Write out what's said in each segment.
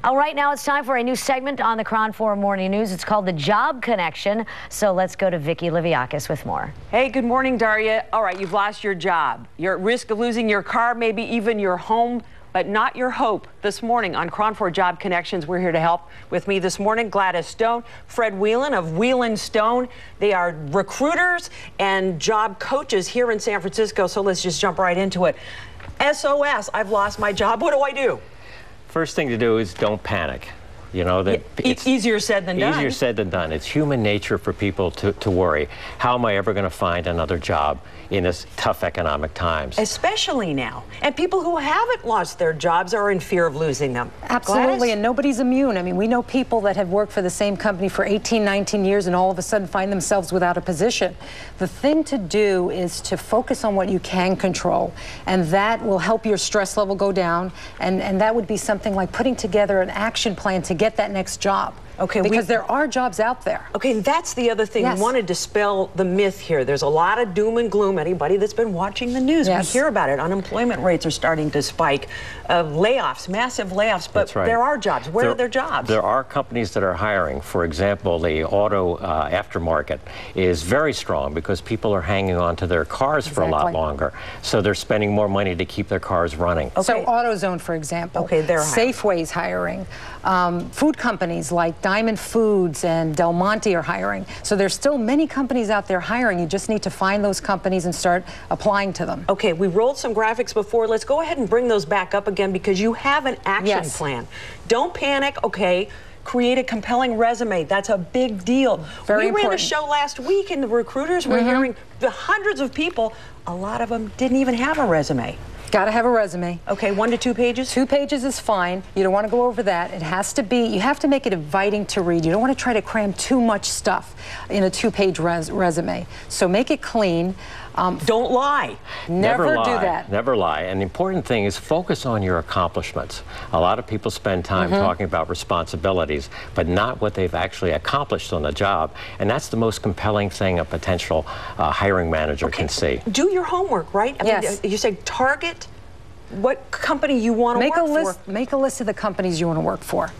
All right, now it's time for a new segment on the KRON 4 Morning News. It's called the Job Connection. So let's go to Vicki Liviakis with more. Hey, good morning, Daria. All right, you've lost your job. You're at risk of losing your car, maybe even your home, but not your hope. This morning on KRON 4 Job Connections, we're here to help. With me this morning, Gladys Stone, Fred Whelan of Whelan Stone. They are recruiters and job coaches here in San Francisco, so let's just jump right into it. SOS, I've lost my job. What do I do? First thing to do is don't panic. You know, that it's easier said than done. Easier said than done. It's human nature for people to worry. How am I ever going to find another job in this tough economic times? Especially now. And people who haven't lost their jobs are in fear of losing them. Absolutely, Gladys? and nobody's immune. I mean, we know people that have worked for the same company for 18, 19 years and all of a sudden find themselves without a position. The thing to do is to focus on what you can control, and that will help your stress level go down, and that would be something like putting together an action plan to get that next job. Okay, because there are jobs out there. Okay, that's the other thing. Yes. We want to dispel the myth here. There's a lot of doom and gloom. Anybody that's been watching the news, yes, we hear about it. Unemployment rates are starting to spike. Layoffs, massive layoffs, but that's right. There are jobs. Where are their jobs? There are companies that are hiring. For example, the auto aftermarket is very strong because people are hanging on to their cars for a lot longer. So they're spending more money to keep their cars running. Okay. So AutoZone, for example. Okay, they're hiring. Safeway's hiring. Food companies like Diamond Foods and Del Monte are hiring. So there's still many companies out there hiring. You just need to find those companies and start applying to them. Okay, we rolled some graphics before. Let's go ahead and bring those back up again because you have an action plan. Don't panic, okay? Create a compelling resume. That's a big deal. Very important. We ran a show last week and the recruiters were hearing the hundreds of people. A lot of them didn't even have a resume. Got to have a resume. Okay, 1 to 2 pages? 2 pages is fine. You don't want to go over that. It has to be, you have to make it inviting to read. You don't want to try to cram too much stuff in a 2-page resume. So make it clean. Don't lie. Never lie. do that. Never lie. And the important thing is focus on your accomplishments. A lot of people spend time talking about responsibilities, but not what they've actually accomplished on the job. And that's the most compelling thing a potential hiring manager can see. Do your homework, right? I Yes. mean, you say target what company you want to work for. Make a list of the companies you want to work for.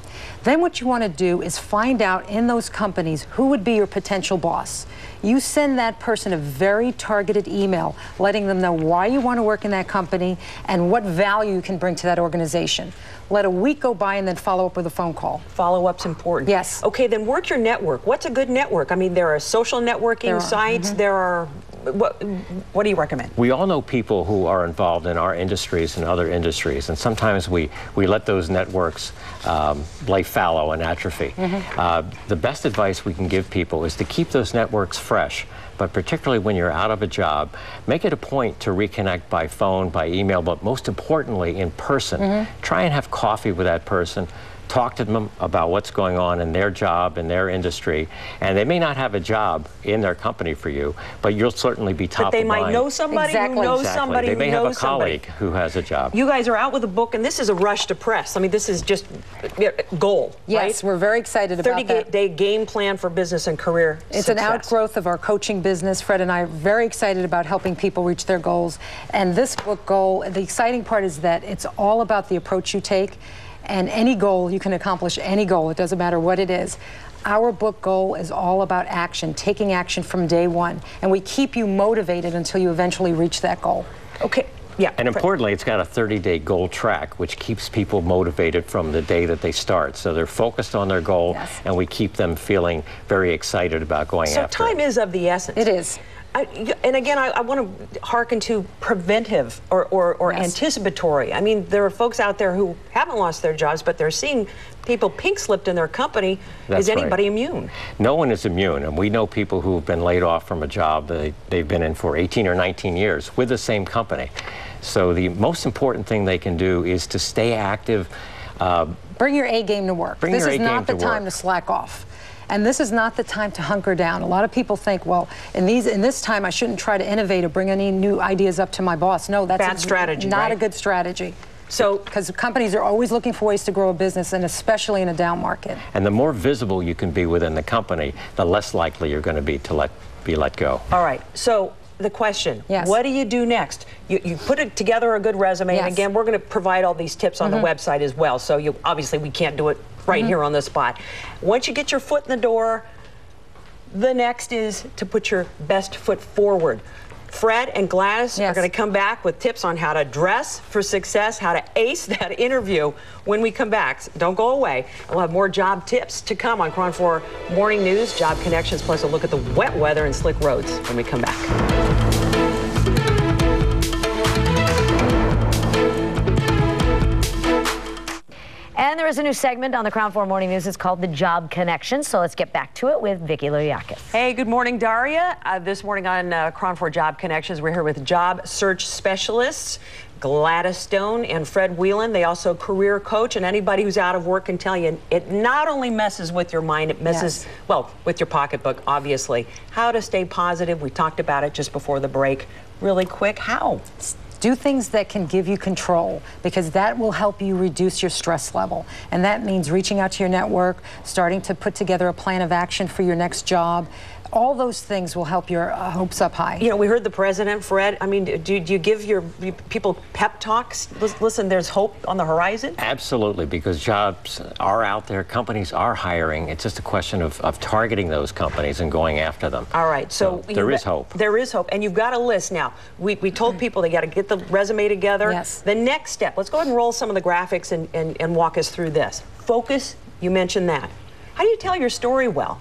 Then what you want to do is find out in those companies who would be your potential boss. You send that person a very targeted email letting them know why you want to work in that company and what value you can bring to that organization. Let a week go by and then follow up with a phone call. Follow-up's important. Yes. Okay, then work your network. What's a good network? I mean, there are social networking sites, there are... What do you recommend? We all know people who are involved in our industries and other industries, and sometimes we let those networks lay fallow and atrophy. The best advice we can give people is to keep those networks fresh, but particularly when you're out of a job, make it a point to reconnect by phone, by email, but most importantly in person. Try and have coffee with that person. Talk to them about what's going on in their job, in their industry, and they may not have a job in their company for you, but you'll certainly be top of mind. But they might know somebody who knows somebody who knows somebody. They may have a colleague who has a job. You guys are out with a book, and this is a rush to press. I mean, this is just goal, yes, right? We're very excited about that. 30-day game plan for business and career It's success. an outgrowth of our coaching business. Fred and I are very excited about helping people reach their goals. And this book goal, the exciting part is that it's all about the approach you take. And any goal, you can accomplish any goal. It doesn't matter what it is. Our book goal is all about action, taking action from day one. And we keep you motivated until you eventually reach that goal. Okay. Yeah. And importantly, it's got a 30-day goal track, which keeps people motivated from the day that they start. So they're focused on their goal, and we keep them feeling very excited about going after it. So time is of the essence. It is. And again, I want to hearken to preventive or anticipatory. I mean, there are folks out there who haven't lost their jobs, but they're seeing people pink slipped in their company. That's is anybody immune? No one is immune, and we know people who have been laid off from a job that they've been in for 18 or 19 years with the same company. So the most important thing they can do is to stay active. Bring your A game to work. This is not the time to slack off. And this is not the time to hunker down. A lot of people think, well, in this time, I shouldn't try to innovate or bring any new ideas up to my boss. No, that's bad strategy, not a good strategy. So, because companies are always looking for ways to grow a business, and especially in a down market. And the more visible you can be within the company, the less likely you're going to be to be let go. All right. So the question. Yes. What do you do next? You put it together a good resume, and again, we're going to provide all these tips on the website as well. So obviously we can't do it right here on the spot. Once you get your foot in the door, the next is to put your best foot forward. Fred and Gladys are going to come back with tips on how to dress for success, how to ace that interview when we come back. So don't go away. We'll have more job tips to come on KRON 4 Morning News, Job Connections, plus a look at the wet weather and slick roads when we come back. And there is a new segment on the KRON 4 Morning News. It's called The Job Connection. So let's get back to it with Vicki Liliakis. Hey, good morning, Daria. This morning on KRON 4 Job Connections, we're here with job search specialists Gladys Stone and Fred Whelan. They also career coach, and anybody who's out of work can tell you it not only messes with your mind, it messes, well, with your pocketbook, obviously. How to stay positive. We talked about it just before the break. Really quick, how? Do things that can give you control, because that will help you reduce your stress level. And that means reaching out to your network, starting to put together a plan of action for your next job. All those things will help your hopes up high. You know, we heard the president, Fred. I mean, do you give your people pep talks? Listen, there's hope on the horizon? Absolutely, because jobs are out there, companies are hiring. It's just a question of targeting those companies and going after them. All right, so there is hope. There is hope, and you've got a list now. We told people they got to get the resume together. Yes. The next step, let's go ahead and roll some of the graphics and walk us through this. Focus, you mentioned that. How do you tell your story well?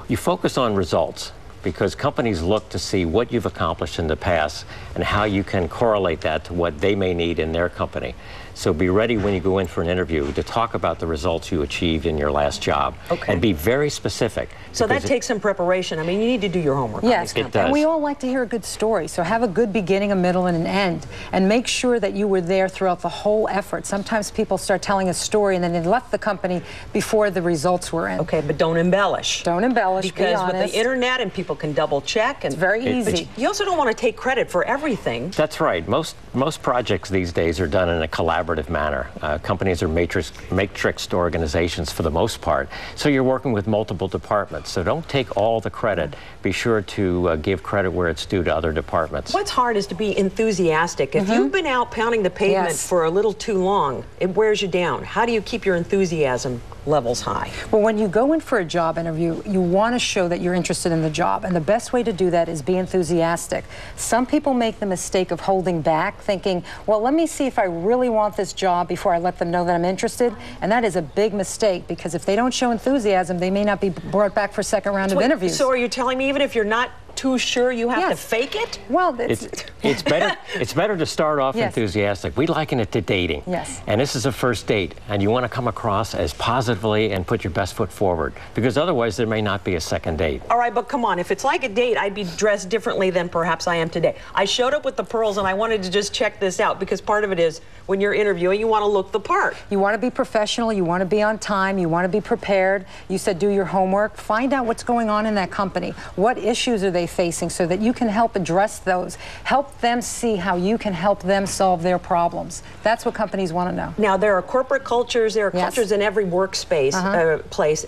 You focus on results, because companies look to see what you've accomplished in the past and how you can correlate that to what they may need in their company. So be ready when you go in for an interview to talk about the results you achieved in your last job. Okay. And be very specific. So that takes some preparation. I mean, you need to do your homework. Yes, it does. And we all like to hear a good story. So have a good beginning, a middle, and an end. And make sure that you were there throughout the whole effort. Sometimes people start telling a story and then they left the company before the results were in. Okay, but don't embellish. Don't embellish, because be honest. with the internet and people can double check. And it's very easy. You also don't want to take credit for everything. That's right. Most projects these days are done in a collaborative manner. Companies are matrixed organizations for the most part. So you're working with multiple departments. So don't take all the credit. Be sure to give credit where it's due to other departments. What's hard is to be enthusiastic. If you've been out pounding the pavement for a little too long, it wears you down. How do you keep your enthusiasm levels high? Well, when you go in for a job interview, you want to show that you're interested in the job. And the best way to do that is be enthusiastic. Some people make the mistake of holding back, thinking, well, let me see if I really want this job before I let them know that I'm interested. And that is a big mistake, because if they don't show enthusiasm, they may not be brought back for a second round of interviews. So are you telling me even if you're not too sure, you have to fake it? Well, it's better to start off enthusiastic. We liken it to dating. Yes. And this is a first date, and you want to come across as positively and put your best foot forward, because otherwise there may not be a second date. All right, but come on, if it's like a date, I'd be dressed differently than perhaps I am today. I showed up with the pearls, and I wanted to just check this out, because part of it is when you're interviewing, you want to look the part. You want to be professional, you want to be on time, you want to be prepared. You said do your homework, find out what's going on in that company. What issues are they facing, so that you can help address those. Help them see how you can help them solve their problems. That's what companies want to know. Now, there are corporate cultures, there are cultures in every workspace place.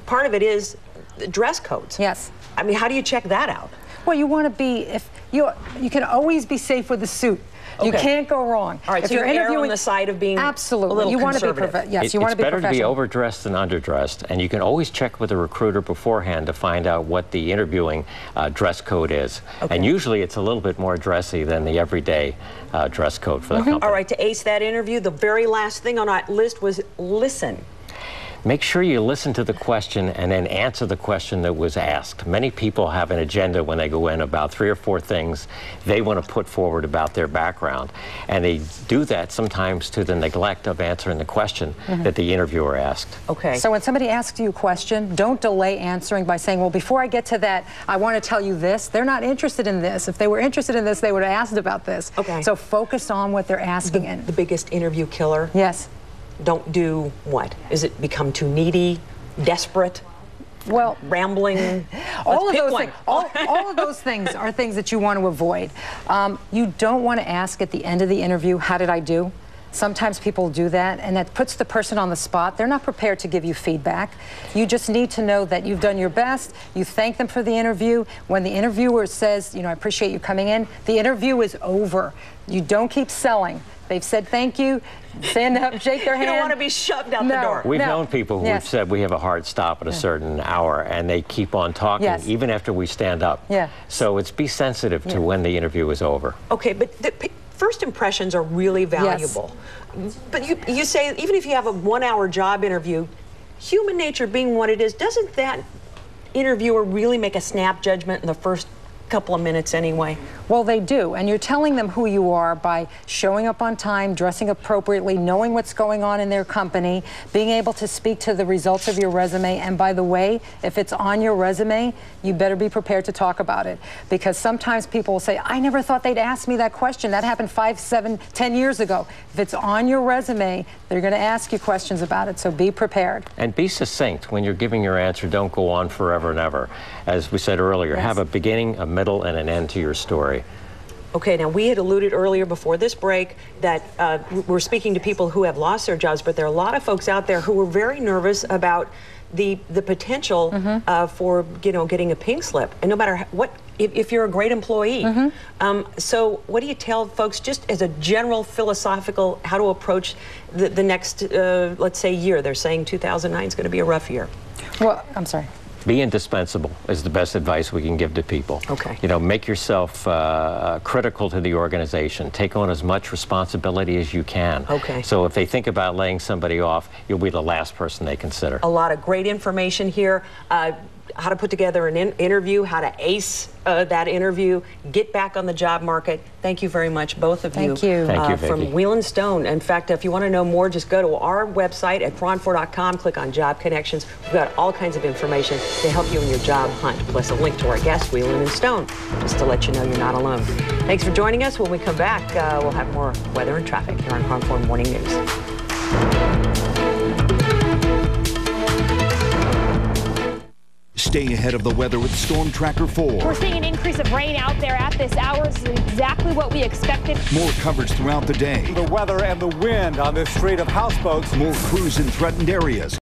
Part of it is dress codes. Yes. I mean, how do you check that out? Well, you want to be, if you can always be safe with a suit. You can't go wrong. All right, if so you're interviewing on the side of being absolutely. a little you want to be conservative. you want to be professional. It's better to be overdressed than underdressed, and you can always check with a recruiter beforehand to find out what the interviewing dress code is. Okay. And usually it's a little bit more dressy than the everyday dress code for the company. All right, to ace that interview, the very last thing on our list was listen. Make sure you listen to the question and then answer the question that was asked. Many people have an agenda when they go in about 3 or 4 things they want to put forward about their background. And they do that sometimes to the neglect of answering the question that the interviewer asked. Okay. So when somebody asks you a question, don't delay answering by saying, well, before I get to that, I want to tell you this. They're not interested in this. If they were interested in this, they would have asked about this. Okay. So focus on what they're asking. The biggest interview killer? Yes. Don't do what? Is it become too needy, desperate? Well, rambling. All of those things are things that you want to avoid. You don't want to ask at the end of the interview, how did I do? Sometimes people do that, and that puts the person on the spot. They're not prepared to give you feedback. You just need to know that you've done your best. You thank them for the interview. When the interviewer says, you know, I appreciate you coming in, the interview is over. You don't keep selling. They've said thank you, stand up, shake their hand. You don't want to be shoved out the door. We've known people who've said we have a hard stop at a certain hour, and they keep on talking even after we stand up. So it's be sensitive to when the interview is over. Okay, but first impressions are really valuable. But you say even if you have a 1-hour job interview, human nature being what it is, doesn't that interviewer really make a snap judgment in the first couple of minutes anyway? Well, they do, and you're telling them who you are by showing up on time, dressing appropriately, knowing what's going on in their company, being able to speak to the results of your resume. And by the way, if it's on your resume, you better be prepared to talk about it, because sometimes people will say, I never thought they'd ask me that question. That happened 5, 7, 10 years ago. If it's on your resume, they're going to ask you questions about it, so be prepared. And be succinct when you're giving your answer. Don't go on forever and ever. As we said earlier, have a beginning, a middle, and an end to your story. Okay, now we had alluded earlier before this break that we're speaking to people who have lost their jobs, but there are a lot of folks out there who are very nervous about the potential for, you know, getting a pink slip. And no matter what, if you're a great employee. So what do you tell folks, just as a general philosophical, how to approach the next, let's say, year? They're saying 2009 is going to be a rough year. Well, I'm sorry. Be indispensable is the best advice we can give to people. Okay. You know, make yourself critical to the organization. Take on as much responsibility as you can. Okay. So if they think about laying somebody off, you'll be the last person they consider. A lot of great information here. How to put together an interview, how to ace that interview, get back on the job market. Thank you very much, both of you. Thank you. Thank you, Vicki. From Wheel & Stone. In fact, if you want to know more, just go to our website at KRON4.com, click on Job Connections. We've got all kinds of information to help you in your job hunt, plus a link to our guest, Wheel & Stone, just to let you know you're not alone. Thanks for joining us. When we come back, we'll have more weather and traffic here on KRON 4 Morning News. Stay ahead of the weather with Storm Tracker 4. We're seeing an increase of rain out there at this hour. This is exactly what we expected. More coverage throughout the day. The weather and the wind on this strait of houseboats. More crews in threatened areas.